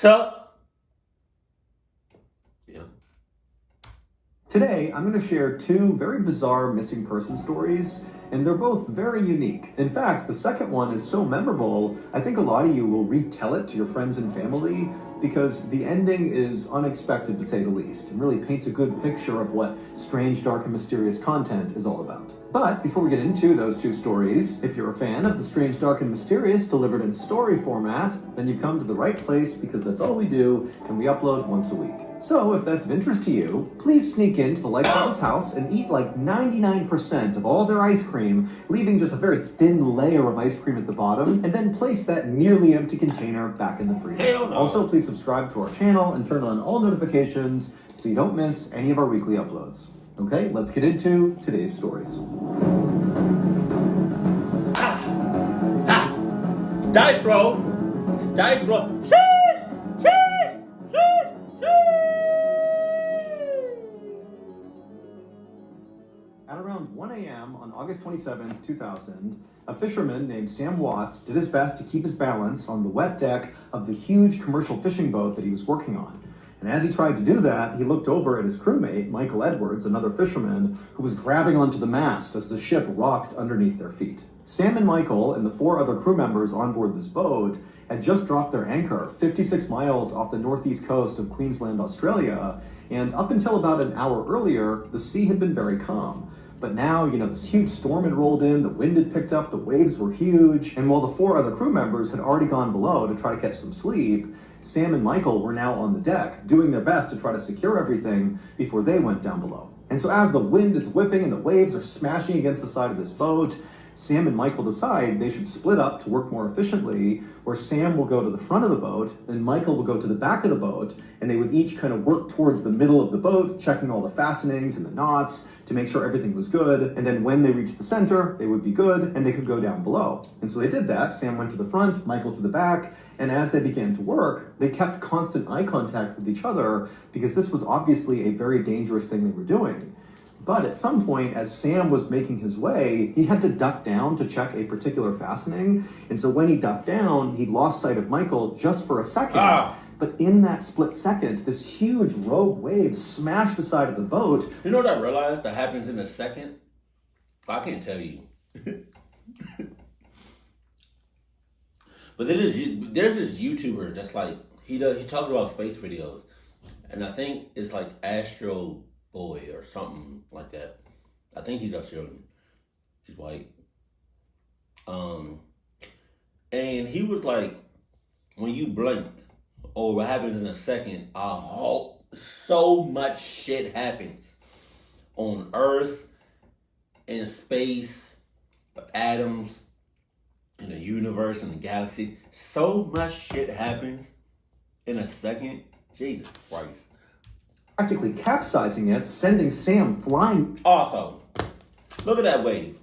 Sup? Yeah. Today, I'm going to share two very bizarre missing person stories, and they're both very unique. In fact, the second one is so memorable, I think a lot of you will retell it to your friends and family because the ending is unexpected to say the least, and really paints a good picture of what strange, dark, and mysterious content is all about. But before we get into those two stories, if you're a fan of the strange, dark, and mysterious delivered in story format, then you've come to the right place because that's all we do, and we upload once a week. So if that's of interest to you, please sneak into the Lighthouse house and eat like 99% of all their ice cream, leaving just a very thin layer of ice cream at the bottom, and then place that nearly empty container back in the freezer. Hell no. Also, please subscribe to our channel and turn on all notifications so you don't miss any of our weekly uploads. Okay, let's get into today's stories. Dice roll. Dice roll. Sheesh! Sheesh! Sheesh! At around 1 a.m. on August 27, 2000, a fisherman named Sam Watts did his best to keep his balance on the wet deck of the huge commercial fishing boat that he was working on. And as he tried to do that, he looked over at his crewmate, Michael Edwards, another fisherman, who was grabbing onto the mast as the ship rocked underneath their feet. Sam and Michael and the 4 other crew members on board this boat had just dropped their anchor 56 miles off the northeast coast of Queensland, Australia, and up until about an hour earlier, the sea had been very calm. But now, this huge storm had rolled in, the wind had picked up, the waves were huge, and while the 4 other crew members had already gone below to try to catch some sleep, Sam and Michael were now on the deck, doing their best to try to secure everything before they went down below. And so as the wind is whipping and the waves are smashing against the side of this boat, Sam and Michael decide they should split up to work more efficiently, where Sam will go to the front of the boat, and Michael will go to the back of the boat, and they would each kind of work towards the middle of the boat, checking all the fastenings and the knots to make sure everything was good, and then when they reached the center, they would be good, and they could go down below. And so they did that. Sam went to the front, Michael to the back, and as they began to work, they kept constant eye contact with each other because this was obviously a very dangerous thing they were doing. But at some point, as Sam was making his way, he had to duck down to check a particular fastening. And so when he ducked down, he lost sight of Michael just for a second. But in that split second, this huge rogue wave smashed the side of the boat. You know what I realized that happens in a second? I can't tell you. But there's this YouTuber that's like, he talks about space videos. And I think it's like Astro Boy or something like that. I think he's Australian. He's white. And he was like, when you blink, or what happens in a second, so much shit happens on Earth, in space, atoms, in the universe, in the galaxy. So much shit happens in a second. Jesus Christ. Practically capsizing it, sending Sam flying. Also, look at that wave.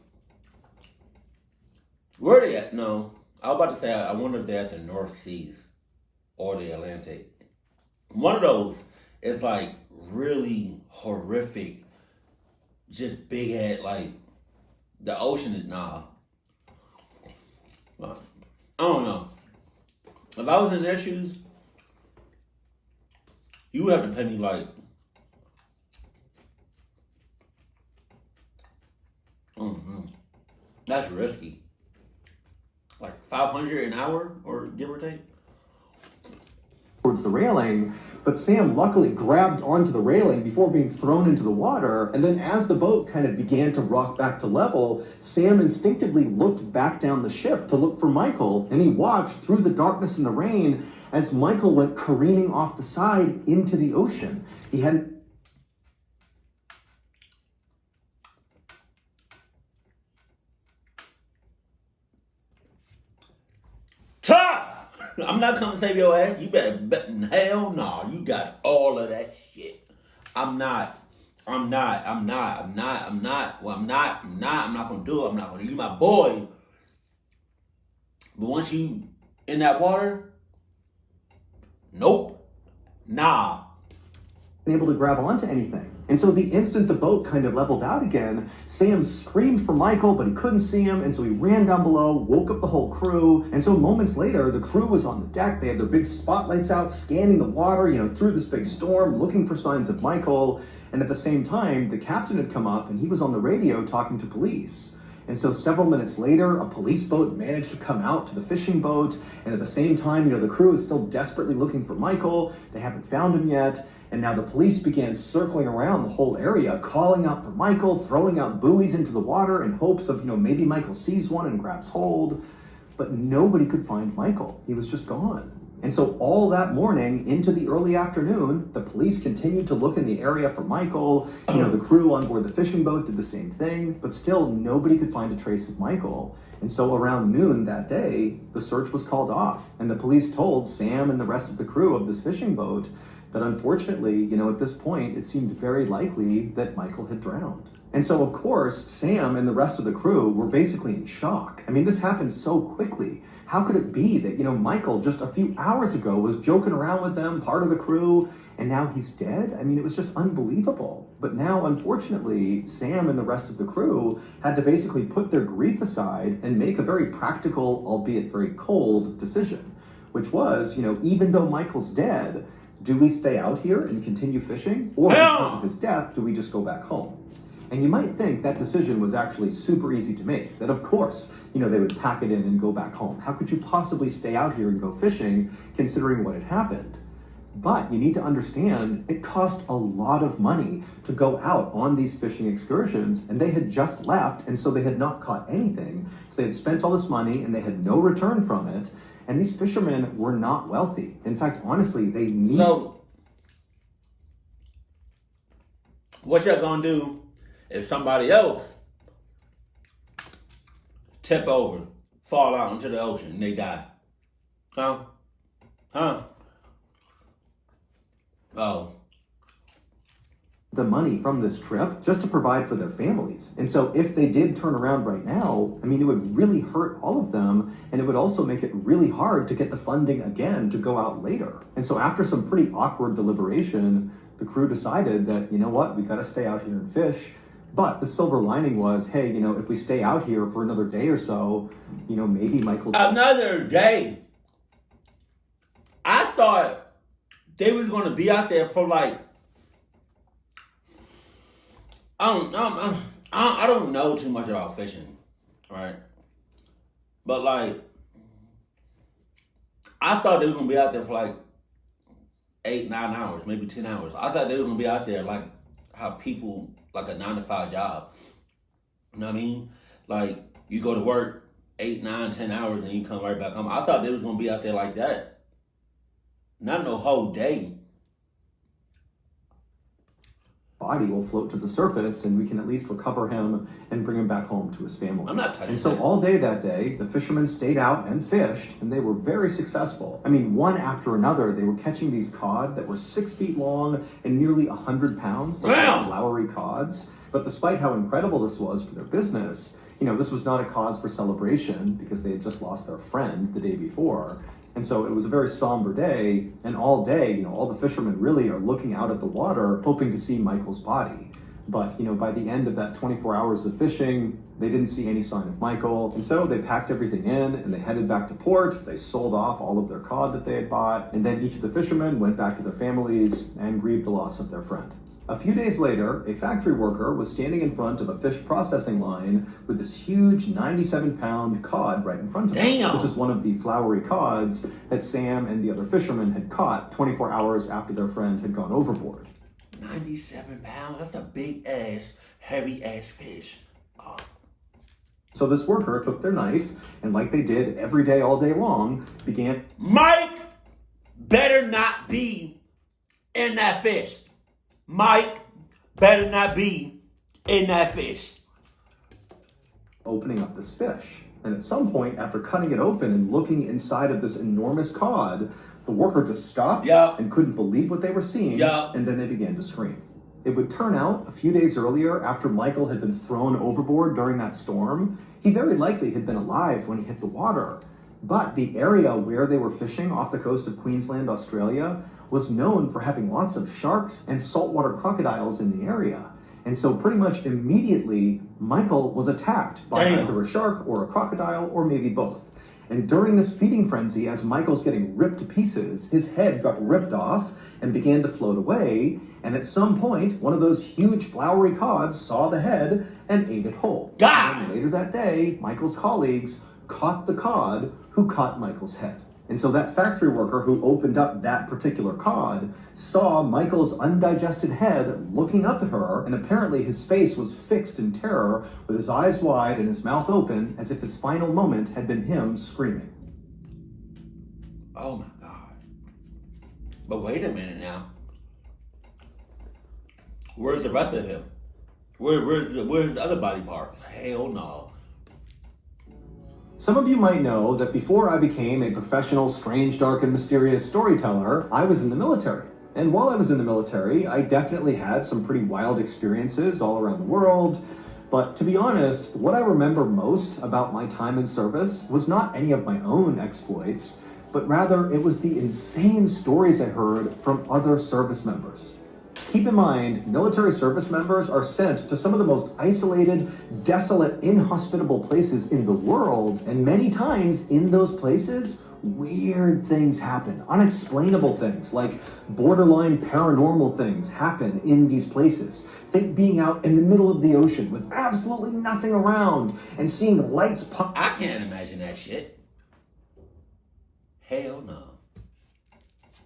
Where are they at? No, I was about to say, I wonder if they're at the North Seas or the Atlantic. One of those is like really horrific, just big head, like the ocean is, nah. I don't know. If I was in their shoes, you would have to pay me like, that's risky. Like $500 an hour, or give or take. Towards the railing, but Sam luckily grabbed onto the railing before being thrown into the water. And then as the boat kind of began to rock back to level, Sam instinctively looked back down the ship to look for Michael, and he watched through the darkness and the rain as Michael went careening off the side into the ocean. He hadn't Tough! I'm not coming to save your ass. You better bet in hell no. You got all of that shit. I'm not gonna do it. I'm not gonna do it. You my boy. But once you in that water, nope. Nah. been able to grab onto anything. And so the instant the boat kind of leveled out again, Sam screamed for Michael, but he couldn't see him. And so he ran down below, woke up the whole crew. And so moments later, the crew was on the deck. They had their big spotlights out, scanning the water, through this big storm, looking for signs of Michael. And at the same time, the captain had come up and he was on the radio talking to police. And so several minutes later, a police boat managed to come out to the fishing boat. And at the same time, the crew is still desperately looking for Michael. They haven't found him yet. And now the police began circling around the whole area, calling out for Michael, throwing out buoys into the water in hopes of, maybe Michael sees one and grabs hold. But nobody could find Michael. He was just gone. And so all that morning into the early afternoon, the police continued to look in the area for Michael. The crew on board the fishing boat did the same thing, but still nobody could find a trace of Michael. And so around noon that day, the search was called off. And the police told Sam and the rest of the crew of this fishing boat that unfortunately, at this point, it seemed very likely that Michael had drowned. And so, of course, Sam and the rest of the crew were basically in shock. I mean, this happened so quickly. How could it be that, Michael just a few hours ago was joking around with them, part of the crew, and now he's dead? I mean, it was just unbelievable. But now, unfortunately, Sam and the rest of the crew had to basically put their grief aside and make a very practical, albeit very cold, decision, which was, even though Michael's dead, do we stay out here and continue fishing? Or because of his death, do we just go back home? And you might think that decision was actually super easy to make. That of course, they would pack it in and go back home. How could you possibly stay out here and go fishing considering what had happened? But you need to understand, it cost a lot of money to go out on these fishing excursions, and they had just left, and so they had not caught anything. So they had spent all this money and they had no return from it. And these fishermen were not wealthy. In fact, honestly, they need... So, what y'all gonna do if somebody else tip over, fall out into the ocean, and they die? Huh? Oh. The money from this trip just to provide for their families. And so if they did turn around right now, it would really hurt all of them, and it would also make it really hard to get the funding again to go out later. And so after some pretty awkward deliberation, the crew decided that, we got to stay out here and fish. But the silver lining was, hey, if we stay out here for another day or so, maybe Michael... Another day? I thought they was going to be out there for I don't know too much about fishing, right? But I thought they was gonna be out there for 8, 9 hours, maybe 10 hours. I thought they was gonna be out there how people a 9-to-5 job. You know what I mean? You go to work 8, 9, 10 hours and you come right back home. I thought they was gonna be out there like that. Not no whole day. Body will float to the surface and we can at least recover him and bring him back home to his family. I'm not touching And so all day that day, the fishermen stayed out and fished, and they were very successful. One after another, they were catching these cod that were 6 feet long and nearly 100 pounds, flowery cods. But despite how incredible this was for their business, this was not a cause for celebration because they had just lost their friend the day before. And so it was a very somber day, and all day, all the fishermen really are looking out at the water, hoping to see Michael's body. But, by the end of that 24 hours of fishing, they didn't see any sign of Michael. And so they packed everything in and they headed back to port. They sold off all of their cod that they had bought. And then each of the fishermen went back to their families and grieved the loss of their friend. A few days later, a factory worker was standing in front of a fish processing line with this huge 97-pound cod right in front of him. Damn. This is one of the flowery cods that Sam and the other fishermen had caught 24 hours after their friend had gone overboard. 97 pounds? That's a big-ass, heavy-ass fish. Oh. So this worker took their knife and, like they did every day, all day long, began... Mike better not be in that fish. Mike better not be in that fish. Opening up this fish. And at some point, after cutting it open and looking inside of this enormous cod, the worker just stopped and couldn't believe what they were seeing, and then they began to scream. It would turn out, a few days earlier, after Michael had been thrown overboard during that storm, he very likely had been alive when he hit the water. But the area where they were fishing off the coast of Queensland, Australia, was known for having lots of sharks and saltwater crocodiles in the area. And so pretty much immediately, Michael was attacked by either a shark or a crocodile or maybe both. And during this feeding frenzy, as Michael's getting ripped to pieces, his head got ripped off and began to float away. And at some point, one of those huge flowery cods saw the head and ate it whole. And later that day, Michael's colleagues caught the cod who caught Michael's head. And so that factory worker who opened up that particular cod saw Michael's undigested head looking up at her, and apparently his face was fixed in terror with his eyes wide and his mouth open as if his final moment had been him screaming. Oh my God. But wait a minute now. Where's the rest of him? Where's the other body parts? Hell no. Some of you might know that before I became a professional, strange, dark, and mysterious storyteller, I was in the military. And while I was in the military, I definitely had some pretty wild experiences all around the world. But to be honest, what I remember most about my time in service was not any of my own exploits, but rather it was the insane stories I heard from other service members. Keep in mind, military service members are sent to some of the most isolated, desolate, inhospitable places in the world, and many times in those places, weird things happen. Unexplainable things, like borderline paranormal things happen in these places. Think being out in the middle of the ocean with absolutely nothing around and seeing lights pop. I can't imagine that shit. Hell no.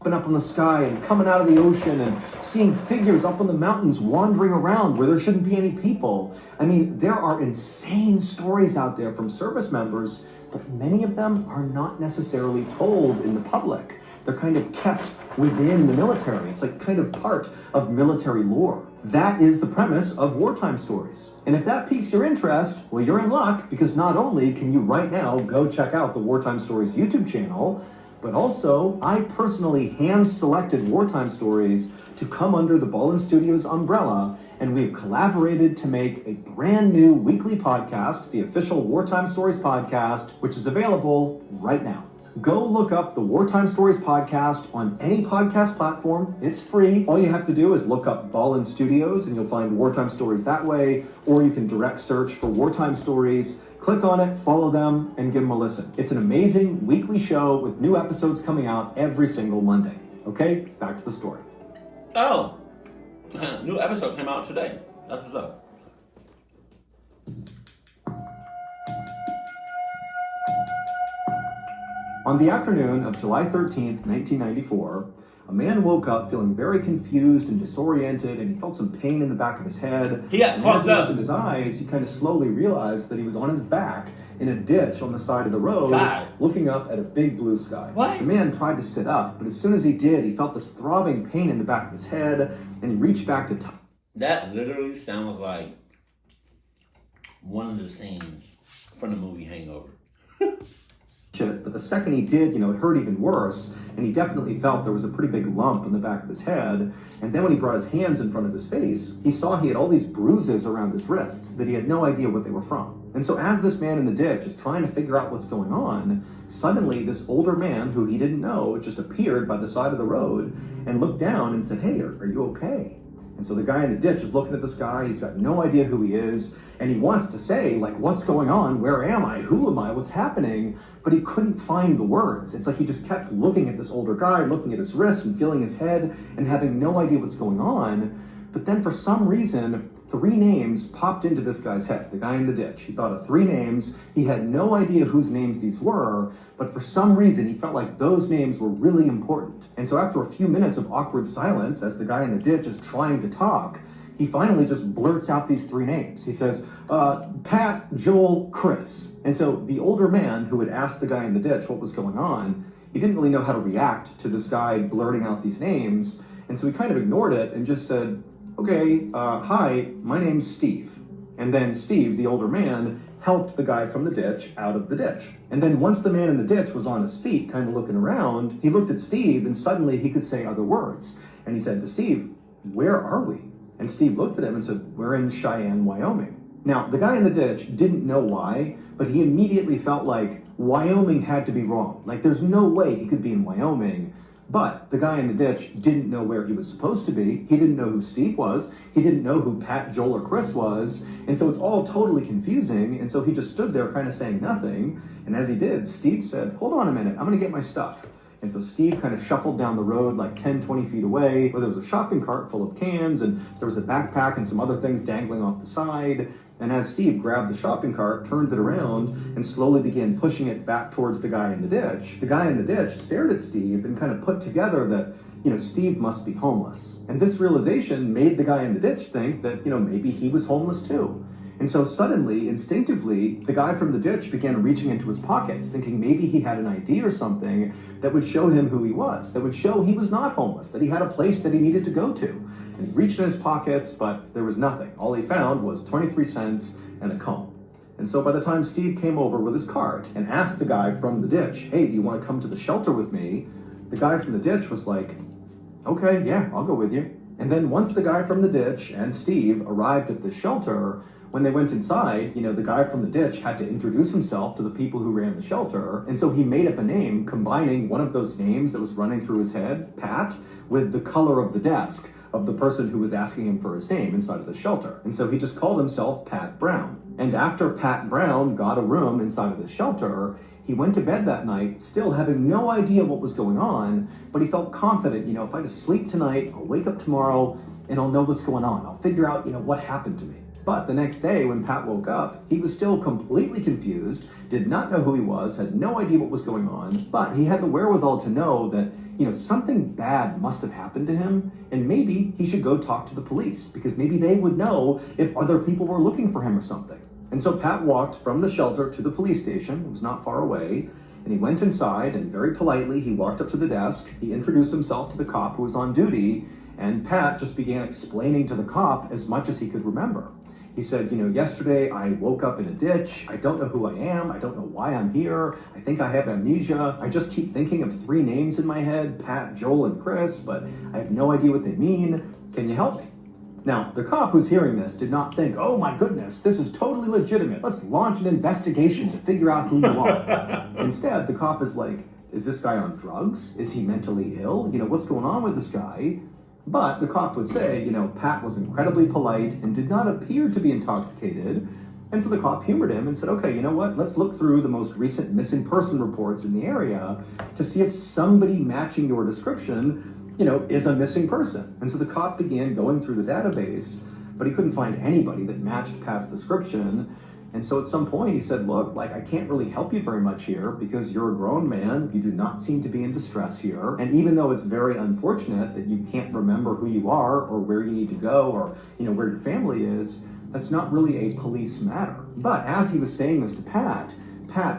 Up in the sky and coming out of the ocean and seeing figures up on the mountains wandering around where there shouldn't be any people. I mean, there are insane stories out there from service members, but many of them are not necessarily told in the public. They're kind of kept within the military. It's like kind of part of military lore. That is the premise of wartime stories. And if that piques your interest, well, you're in luck, because not only can you right now go check out the Wartime Stories YouTube channel, but also, I personally hand-selected wartime stories to come under the Ballin Studios umbrella, and we've collaborated to make a brand new weekly podcast, the official Wartime Stories podcast, which is available right now. Go look up the Wartime Stories podcast on any podcast platform. It's free. All you have to do is look up Ballin Studios, and you'll find Wartime Stories that way, or you can direct search for Wartime Stories. Click on it, follow them, and give them a listen. It's an amazing weekly show with new episodes coming out every single Monday. Okay, back to the story. Oh, new episode came out today. That's what's up. On the afternoon of July 13th, 1994, a man woke up feeling very confused and disoriented, and he felt some pain in the back of his head. He got clogged up. As he opened his eyes, he kind of slowly realized that he was on his back in a ditch on the side of the road, looking up at a big blue sky. What? The man tried to sit up, but as soon as he did, he felt this throbbing pain in the back of his head, and he reached back to touch. That literally sounds like one of the scenes from the movie Hangover. it, but the second he did, it hurt even worse, and he definitely felt there was a pretty big lump in the back of his head. And then when he brought his hands in front of his face, he saw he had all these bruises around his wrists that he had no idea what they were from. And so as this man in the ditch is trying to figure out what's going on, suddenly this older man who he didn't know just appeared by the side of the road and looked down and said, "Hey, are you okay?" And so the guy in the ditch is looking at this guy. He's got no idea who he is, and he wants to say, like, what's going on? Where am I? Who am I? What's happening? But he couldn't find the words. It's like he just kept looking at this older guy, looking at his wrist and feeling his head and having no idea what's going on. But then for some reason, 3 names popped into this guy's head, the guy in the ditch. He thought of 3 names. He had no idea whose names these were, but for some reason, he felt like those names were really important. And so after a few minutes of awkward silence, as the guy in the ditch is trying to talk, he finally just blurts out these 3 names. He says, Pat, Joel, Chris. And so the older man who had asked the guy in the ditch what was going on, he didn't really know how to react to this guy blurting out these names. And so he kind of ignored it and just said, "Okay, hi, my name's Steve." And then Steve, the older man, helped the guy from the ditch out of the ditch. And then once the man in the ditch was on his feet, kind of looking around, he looked at Steve and suddenly he could say other words. And he said to Steve, "Where are we?" And Steve looked at him and said, "We're in Cheyenne, Wyoming." Now, the guy in the ditch didn't know why, but he immediately felt like Wyoming had to be wrong. Like, there's no way he could be in Wyoming. But the guy in the ditch didn't know where he was supposed to be. He didn't know who Steve was. He didn't know who Pat, Joel, or Chris was. And so it's all totally confusing. And so he just stood there kind of saying nothing. And as he did, Steve said, hold on a minute, I'm going to get my stuff. And so Steve kind of shuffled down the road like 10, 20 feet away, where there was a shopping cart full of cans, and there was a backpack and some other things dangling off the side. And as Steve grabbed the shopping cart, turned it around, and slowly began pushing it back towards the guy in the ditch, the guy in the ditch stared at Steve and kind of put together that, Steve must be homeless. And this realization made the guy in the ditch think that, maybe he was homeless too. And so suddenly, instinctively, the guy from the ditch began reaching into his pockets, thinking maybe he had an ID or something that would show him who he was, that would show he was not homeless, that he had a place that he needed to go to. And he reached in his pockets, but there was nothing. All he found was 23 cents and a comb. And so by the time Steve came over with his cart and asked the guy from the ditch, hey, do you want to come to the shelter with me? The guy from the ditch was like, okay, yeah, I'll go with you. And then once the guy from the ditch and Steve arrived at the shelter, when they went inside, the guy from the ditch had to introduce himself to the people who ran the shelter. And so he made up a name combining one of those names that was running through his head, Pat, with the color of the desk of the person who was asking him for his name inside of the shelter. And so he just called himself Pat Brown. And after Pat Brown got a room inside of the shelter, he went to bed that night, still having no idea what was going on, but he felt confident, if I just sleep tonight, I'll wake up tomorrow and I'll know what's going on. I'll figure out, what happened to me. But the next day, when Pat woke up, he was still completely confused, did not know who he was, had no idea what was going on, but he had the wherewithal to know that, something bad must have happened to him, and maybe he should go talk to the police, because maybe they would know if other people were looking for him or something. And so Pat walked from the shelter to the police station. It was not far away. And he went inside, and very politely, he walked up to the desk. He introduced himself to the cop who was on duty, and Pat just began explaining to the cop as much as he could remember. He said, yesterday I woke up in a ditch. I don't know who I am. I don't know why I'm here. I think I have amnesia. I just keep thinking of three names in my head, Pat, Joel, and Chris, but I have no idea what they mean. Can you help me? Now, the cop who's hearing this did not think, oh my goodness, this is totally legitimate. Let's launch an investigation to figure out who you are. Instead, the cop is like, is this guy on drugs? Is he mentally ill? What's going on with this guy? But the cop would say, Pat was incredibly polite and did not appear to be intoxicated. And so the cop humored him and said, okay, you know what? Let's look through the most recent missing person reports in the area to see if somebody matching your description, is a missing person. And so the cop began going through the database, but he couldn't find anybody that matched Pat's description. And so at some point he said, look, I can't really help you very much here because you're a grown man. You do not seem to be in distress here. And even though it's very unfortunate that you can't remember who you are or where you need to go or, where your family is, that's not really a police matter. But as he was saying this to Pat,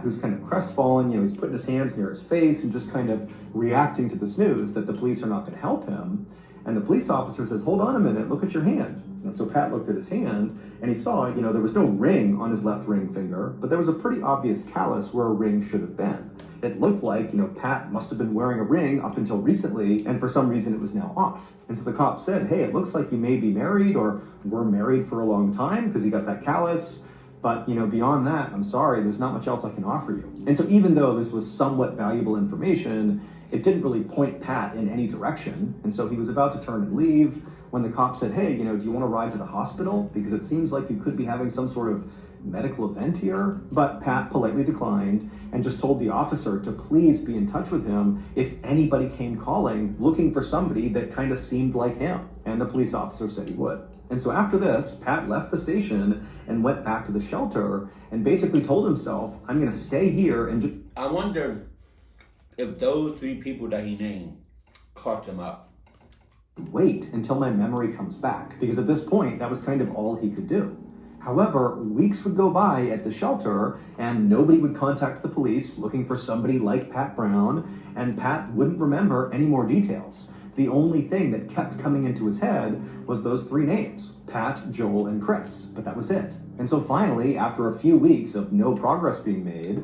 who's kind of crestfallen, he's putting his hands near his face and just kind of reacting to this news that the police are not going to help him. And the police officer says, hold on a minute, look at your hand. And so Pat looked at his hand and he saw, there was no ring on his left ring finger, but there was a pretty obvious callus where a ring should have been. It looked like, Pat must have been wearing a ring up until recently, and for some reason it was now off. And so the cop said, hey, it looks like you may be married or were married for a long time because you got that callus. But, beyond that, I'm sorry, there's not much else I can offer you. And so even though this was somewhat valuable information, it didn't really point Pat in any direction. And so he was about to turn and leave when the cop said, hey, do you want to ride to the hospital? Because it seems like you could be having some sort of medical event here. But Pat politely declined and just told the officer to please be in touch with him if anybody came calling looking for somebody that kind of seemed like him. And the police officer said he would. And so after this, Pat left the station and went back to the shelter and basically told himself, I'm going to stay here and just... I wonder if those three people that he named caught him up. Wait until my memory comes back, because at this point, that was kind of all he could do. However, weeks would go by at the shelter and nobody would contact the police looking for somebody like Pat Brown, and Pat wouldn't remember any more details. The only thing that kept coming into his head was those three names, Pat, Joel, and Chris, but that was it. And so finally, after a few weeks of no progress being made,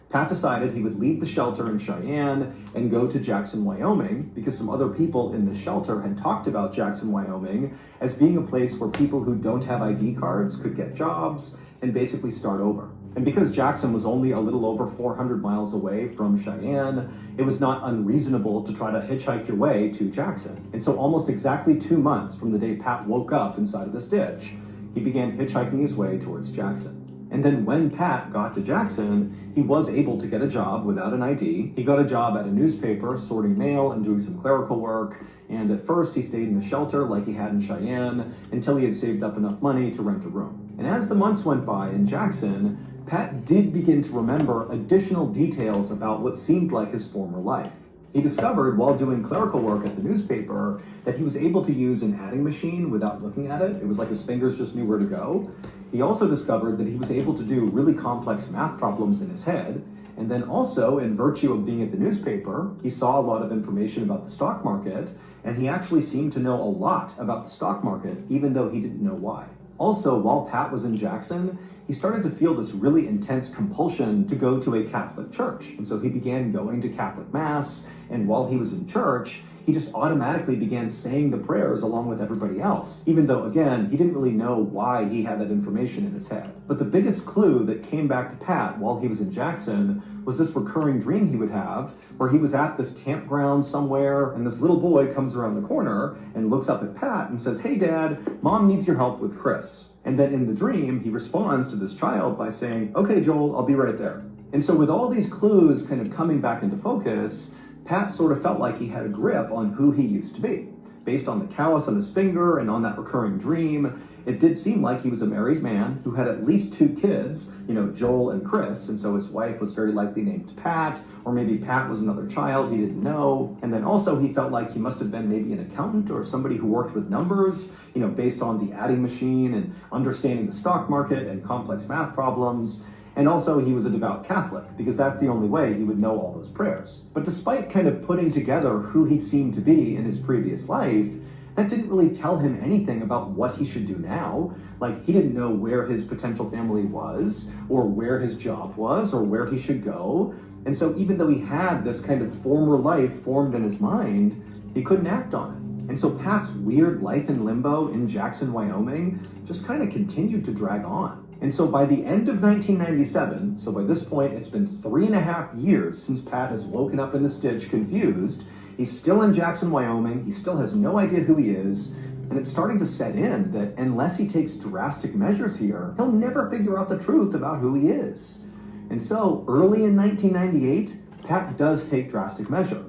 Pat decided he would leave the shelter in Cheyenne and go to Jackson, Wyoming, because some other people in the shelter had talked about Jackson, Wyoming as being a place where people who don't have ID cards could get jobs and basically start over. And because Jackson was only a little over 400 miles away from Cheyenne, it was not unreasonable to try to hitchhike your way to Jackson. And so almost exactly 2 months from the day Pat woke up inside of this ditch, he began hitchhiking his way towards Jackson. And then when Pat got to Jackson, he was able to get a job without an ID. He got a job at a newspaper sorting mail and doing some clerical work. And at first he stayed in the shelter like he had in Cheyenne until he had saved up enough money to rent a room. And as the months went by in Jackson, Pat did begin to remember additional details about what seemed like his former life. He discovered while doing clerical work at the newspaper that he was able to use an adding machine without looking at it. It was like his fingers just knew where to go. He also discovered that he was able to do really complex math problems in his head. And then also, in virtue of being at the newspaper, he saw a lot of information about the stock market, and he actually seemed to know a lot about the stock market, even though he didn't know why. Also, while Pat was in Jackson, he started to feel this really intense compulsion to go to a Catholic church. And so he began going to Catholic Mass, and while he was in church, he just automatically began saying the prayers along with everybody else, even though, again, he didn't really know why he had that information in his head. But the biggest clue that came back to Pat while he was in Jackson was this recurring dream he would have, where he was at this campground somewhere, and this little boy comes around the corner and looks up at Pat and says, "Hey, Dad, Mom needs your help with Chris." And then in the dream, he responds to this child by saying, "Okay, Joel, I'll be right there." And so with all these clues kind of coming back into focus, Pat sort of felt like he had a grip on who he used to be. Based on the callus on his finger and on that recurring dream, it did seem like he was a married man who had at least 2 kids, Joel and Chris, and so his wife was very likely named Pat, or maybe Pat was another child he didn't know. And then also he felt like he must have been maybe an accountant or somebody who worked with numbers, based on the adding machine and understanding the stock market and complex math problems. And also he was a devout Catholic, because that's the only way he would know all those prayers. But despite kind of putting together who he seemed to be in his previous life, that didn't really tell him anything about what he should do now. Like, he didn't know where his potential family was, or where his job was, or where he should go. And so even though he had this kind of former life formed in his mind, he couldn't act on it. And so Pat's weird life in limbo in Jackson, Wyoming, just kind of continued to drag on. And so by the end of 1997, so by this point it's been 3.5 years since Pat has woken up in this ditch confused. He's still in Jackson, Wyoming. He still has no idea who he is. And it's starting to set in that unless he takes drastic measures here, he'll never figure out the truth about who he is. And so early in 1998, Pat does take drastic measure.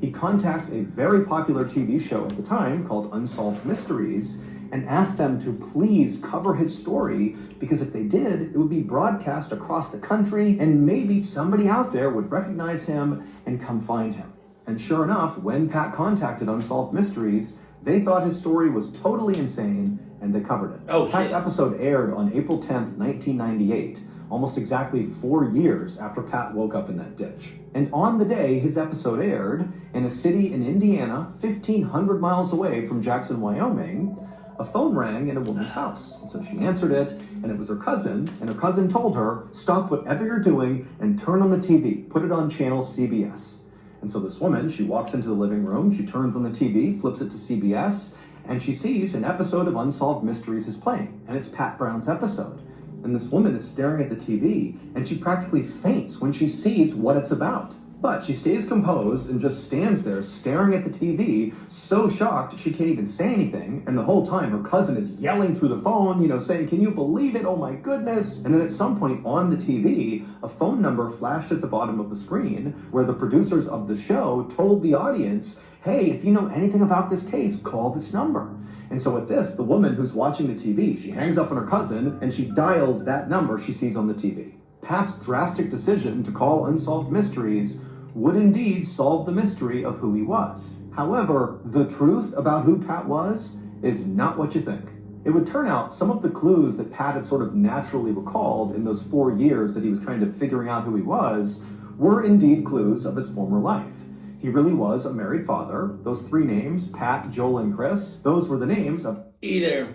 He contacts a very popular TV show at the time called Unsolved Mysteries and asks them to please cover his story, because if they did, it would be broadcast across the country and maybe somebody out there would recognize him and come find him. And sure enough, when Pat contacted Unsolved Mysteries, they thought his story was totally insane and they covered it. Oh, Pat's shit. episode aired on April 10th, 1998, almost exactly 4 years after Pat woke up in that ditch. And on the day his episode aired, in a city in Indiana, 1,500 miles away from Jackson, Wyoming, a phone rang in a woman's house. And so she answered it, and it was her cousin, and her cousin told her, "Stop whatever you're doing and turn on the TV. Put it on channel CBS." And so this woman, she walks into the living room, she turns on the TV, flips it to CBS, and she sees an episode of Unsolved Mysteries is playing, and it's Pat Brown's episode. And this woman is staring at the TV, and she practically faints when she sees what it's about. But she stays composed and just stands there staring at the TV, so shocked she can't even say anything. And the whole time her cousin is yelling through the phone, saying, "Can you believe it? Oh my goodness." And then at some point on the TV, a phone number flashed at the bottom of the screen where the producers of the show told the audience, "Hey, if you know anything about this case, call this number." And so at this, the woman who's watching the TV, she hangs up on her cousin and she dials that number she sees on the TV. Pat's drastic decision to call Unsolved Mysteries would indeed solve the mystery of who he was. However, the truth about who Pat was is not what you think. It would turn out some of the clues that Pat had sort of naturally recalled in those 4 years that he was kind of figuring out who he was were indeed clues of his former life. He really was a married father. Those 3 names, Pat, Joel, and Chris, those were the names of Either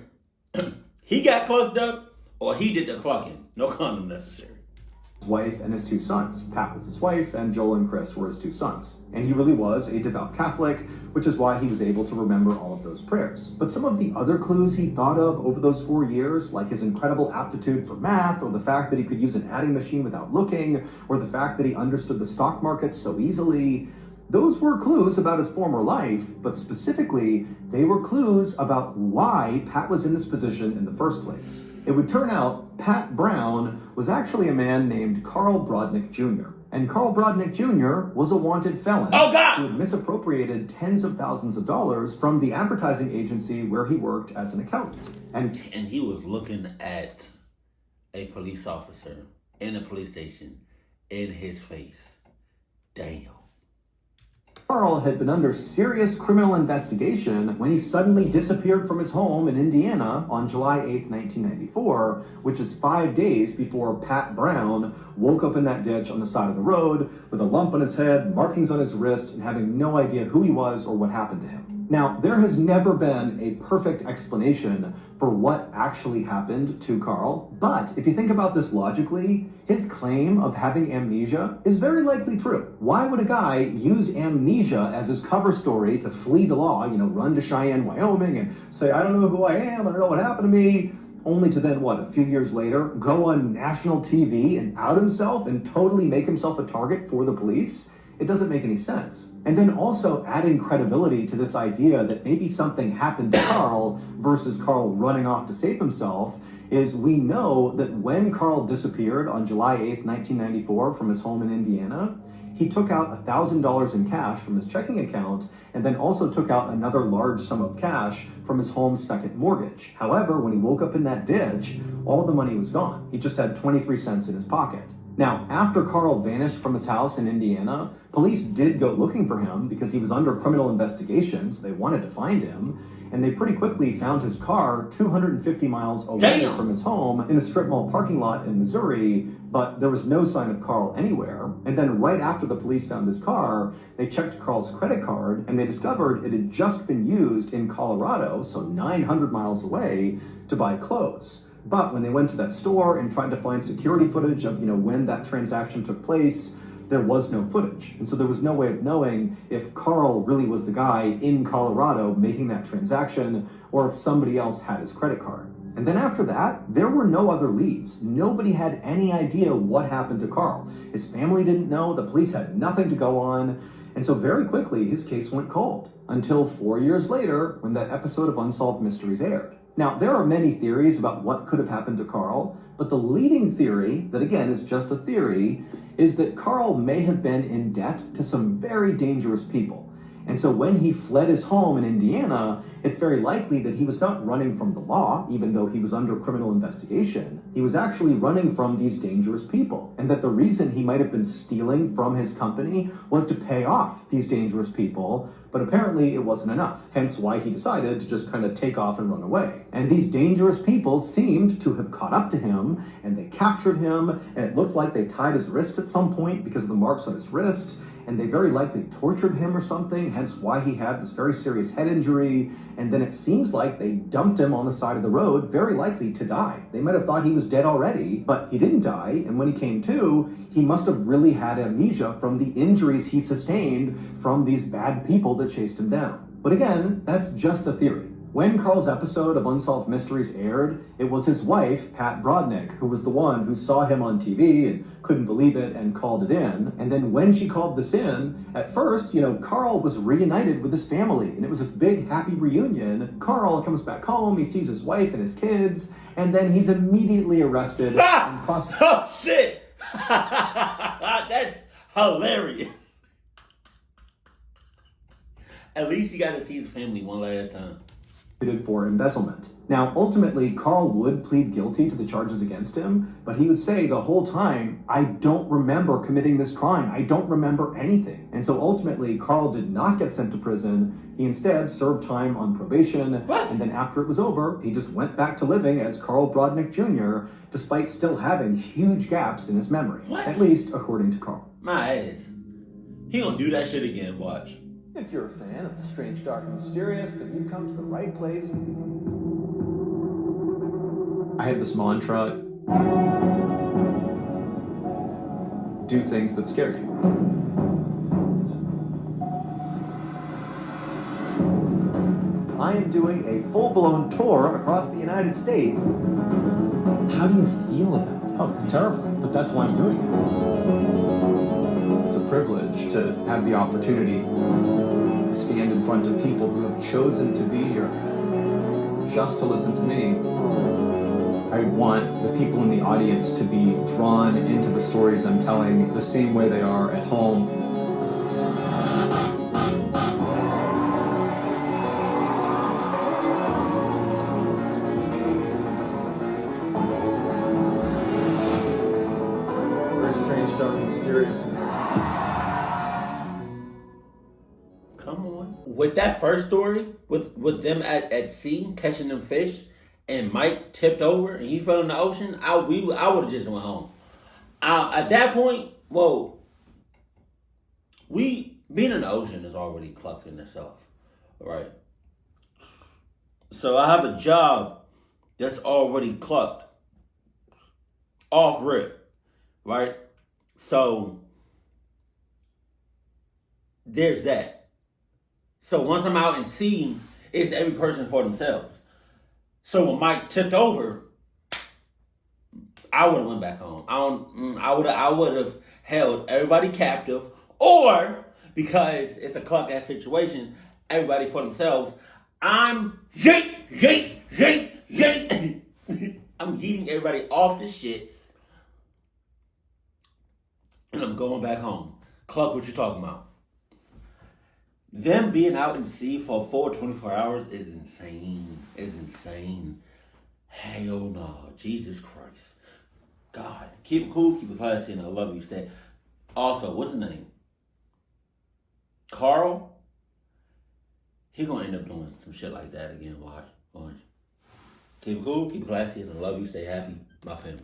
he got cloaked up or he did the clocking. No condom necessary. his wife and his two sons. Pat was his wife, and Joel and Chris were his two sons. And he really was a devout Catholic, which is why he was able to remember all of those prayers. But some of the other clues he thought of over those 4 years, like his incredible aptitude for math, or the fact that he could use an adding machine without looking, or the fact that he understood the stock market so easily, those were clues about his former life, but specifically, they were clues about why Pat was in this position in the first place. It would turn out Pat Brown was actually a man named Carl Brodnick Jr. And Carl Brodnick Jr. was a wanted felon who had misappropriated tens of thousands of dollars from the advertising agency where he worked as an accountant. And he was looking at a police officer in a police station in his face. Damn. Carl had been under serious criminal investigation when he suddenly disappeared from his home in Indiana on July 8, 1994, which is 5 days before Pat Brown woke up in that ditch on the side of the road with a lump on his head, markings on his wrist, and having no idea who he was or what happened to him. Now, there has never been a perfect explanation for what actually happened to Carl, but if you think about this logically, his claim of having amnesia is very likely true. Why would a guy use amnesia as his cover story to flee the law, run to Cheyenne, Wyoming, and say, I don't know who I am, I don't know what happened to me, only to then, a few years later, go on national TV and out himself and totally make himself a target for the police? It doesn't make any sense. And then also adding credibility to this idea that maybe something happened to Carl versus Carl running off to save himself is we know that when Carl disappeared on July 8th, 1994 from his home in Indiana, he took out $1,000 in cash from his checking account and then also took out another large sum of cash from his home's second mortgage. However, when he woke up in that ditch, all the money was gone. He just had 23 cents in his pocket. Now, after Carl vanished from his house in Indiana, police did go looking for him because he was under criminal investigation, so they wanted to find him. And they pretty quickly found his car 250 miles away from his home in a strip mall parking lot in Missouri, but there was no sign of Carl anywhere. And then right after the police found his car, they checked Carl's credit card and they discovered it had just been used in Colorado, so 900 miles away, to buy clothes. But when they went to that store and tried to find security footage of, when that transaction took place, there was no footage. And so there was no way of knowing if Carl really was the guy in Colorado making that transaction or if somebody else had his credit card. And then after that, there were no other leads. Nobody had any idea what happened to Carl. His family didn't know, the police had nothing to go on. And so very quickly, his case went cold until 4 years later when that episode of Unsolved Mysteries aired. Now, there are many theories about what could have happened to Carl, but the leading theory, that again is just a theory, is that Carl may have been in debt to some very dangerous people. And so when he fled his home in Indiana, it's very likely that he was not running from the law, even though he was under criminal investigation. He was actually running from these dangerous people. And that the reason he might have been stealing from his company was to pay off these dangerous people, but apparently it wasn't enough. Hence why he decided to just kind of take off and run away. And these dangerous people seemed to have caught up to him, and they captured him, and it looked like they tied his wrists at some point because of the marks on his wrist, and they very likely tortured him or something, hence why he had this very serious head injury. And then it seems like they dumped him on the side of the road, very likely to die. They might have thought he was dead already, but he didn't die. And when he came to, he must have really had amnesia from the injuries he sustained from these bad people that chased him down. But again, that's just a theory. When Carl's episode of Unsolved Mysteries aired, it was his wife, Pat Brodnick, who was the one who saw him on TV and couldn't believe it and called it in. And then when she called this in, at first, Carl was reunited with his family, and it was this big, happy reunion. Carl comes back home, he sees his wife and his kids, and then he's immediately arrested and prosecuted. Oh, shit! That's hilarious. At least you got to see his family one last time. For embezzlement. Now, ultimately, Carl would plead guilty to the charges against him, but he would say the whole time, I don't remember committing this crime. I don't remember anything. And so ultimately, Carl did not get sent to prison. He instead served time on probation. What? And then after it was over, he just went back to living as Carl Brodnick Jr., despite still having huge gaps in his memory. What? At least according to Carl. My ass. He gonna do that shit again, watch. If you're a fan of the strange, dark, and mysterious, then you've come to the right place. I have this mantra. do things that scare you. I am doing a full-blown tour across the United States. How do you feel about it? Oh, terrible, but that's why I'm doing it. It's a privilege to have the opportunity to stand in front of people who have chosen to be here just to listen to me. I want the people in the audience to be drawn into the stories I'm telling the same way they are at home. Very strange, dark, and mysterious. Come on. With that first story, with them at sea catching them fish, and Mike tipped over and he fell in the ocean, I would have just went home. At that point, being in the ocean is already clucked in itself, right? So I have a job that's already clucked, off rip, right? So there's that. So once I'm out in sea, it's every person for themselves. So when Mike tipped over, I would have went back home. I would have held everybody captive, or because it's a cluck ass situation, everybody for themselves. I'm I'm yeeting everybody off the shits, and I'm going back home. Cluck, what you talking about? Them being out in sea for a full 24 hours is insane. It's insane. Hell no. Jesus Christ. God. Keep it cool, keep it classy, and I love you, Stan. Also, what's his name? Carl? He gonna end up doing some shit like that again. Watch. Keep it cool, keep it classy, and I love you, stay happy. My family.